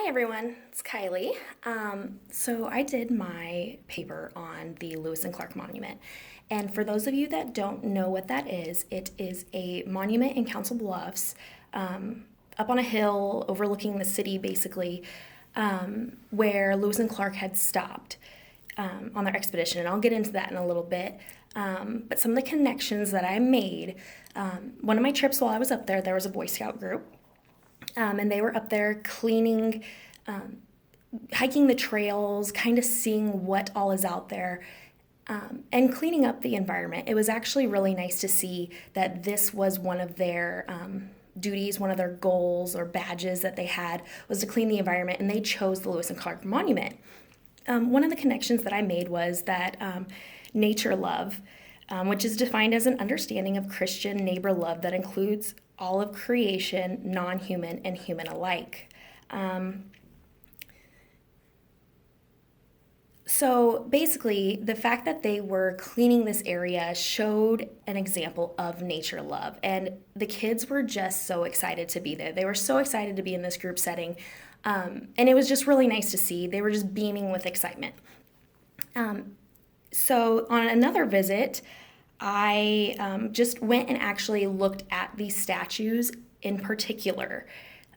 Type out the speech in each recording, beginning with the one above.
Hi everyone, it's Kylie. So I did my paper on the Lewis and Clark Monument. And for those of you that don't know what that is, it is a monument in Council Bluffs, up on a hill overlooking the city basically, where Lewis and Clark had stopped on their expedition. And I'll get into that in a little bit. But some of the connections that I made, one of my trips while I was up there was a Boy Scout group. And they were up there cleaning, hiking the trails, kind of seeing what all is out there, and cleaning up the environment. It was actually really nice to see that this was one of their duties, one of their goals or badges that they had was to clean the environment, and they chose the Lewis and Clark Monument. One of the connections that I made was that nature love, which is defined as an understanding of Christian neighbor love that includes all of creation, non-human and human alike. So basically, the fact that they were cleaning this area showed an example of nature love. And the kids were just so excited to be there. They were so excited to be in this group setting. And it was just really nice to see. They were just beaming with excitement. So on another visit, I just went and actually looked at these statues in particular,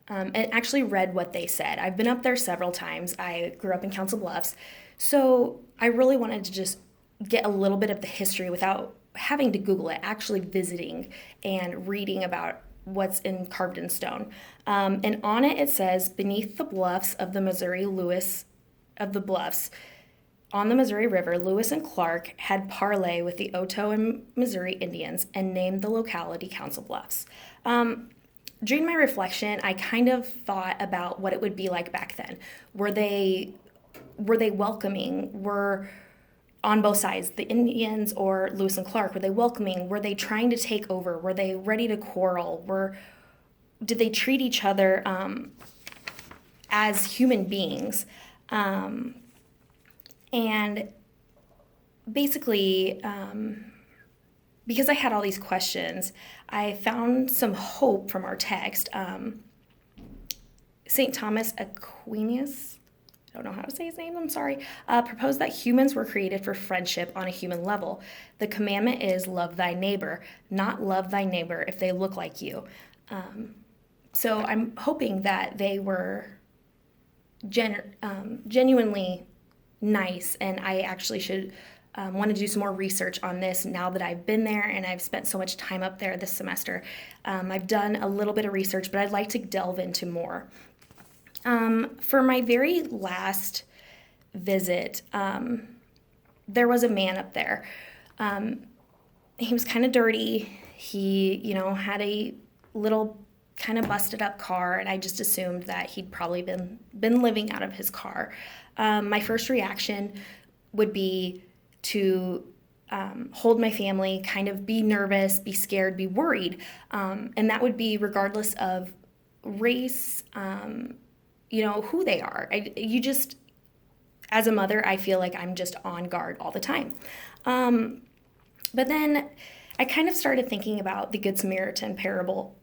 and actually read what they said. I've been up there several times. I grew up in Council Bluffs, so I really wanted to just get a little bit of the history without having to Google it, actually visiting and reading about what's carved in stone. And on it says, beneath the bluffs of the Missouri Lewis of the Bluffs, on the Missouri River, Lewis and Clark had parley with the Otoe and Missouri Indians and named the locality Council Bluffs. During my reflection, I kind of thought about what it would be like back then. Were they welcoming? Were on both sides, the Indians or Lewis and Clark, were they welcoming? Were they trying to take over? Were they ready to quarrel? Did they treat each other as human beings? And basically, because I had all these questions, I found some hope from our text. St. Thomas Aquinas, I don't know how to say his name, I'm sorry, proposed that humans were created for friendship on a human level. The commandment is love thy neighbor, not love thy neighbor if they look like you. So I'm hoping that they were genuinely nice, and I actually should want to do some more research on this now that I've been there and I've spent so much time up there this semester. I've done a little bit of research, but I'd like to delve into more. For my very last visit, there was a man up there. He was kind of dirty. He, had a little kind of busted up car, and I just assumed that he'd probably been living out of his car. My first reaction would be to hold my family, kind of be nervous, be scared, be worried, and that would be regardless of race, who they are. As a mother, I feel like I'm just on guard all the time. But then I kind of started thinking about the Good Samaritan parable,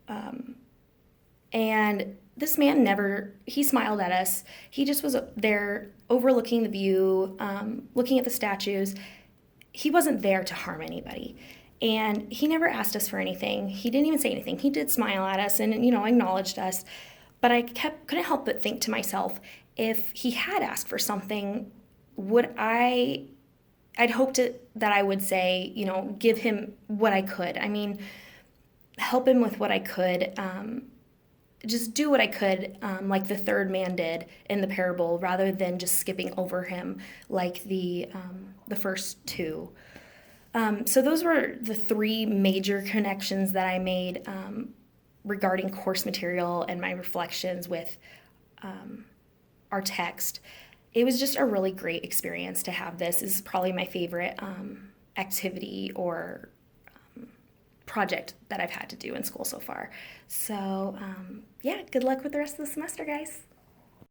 and this man he smiled at us. He just was there overlooking the view, looking at the statues. He wasn't there to harm anybody. And he never asked us for anything. He didn't even say anything. He did smile at us and, acknowledged us. But I couldn't help but think to myself, if he had asked for something, I'd hoped that I would say, give him what I could. I mean, help him with what I could, just do what I could, like the third man did in the parable, rather than just skipping over him like the first two. So those were the three major connections that I made regarding course material and my reflections with our text. It was just a really great experience to have this. This is probably my favorite activity or project that I've had to do in school so far. So, good luck with the rest of the semester, guys.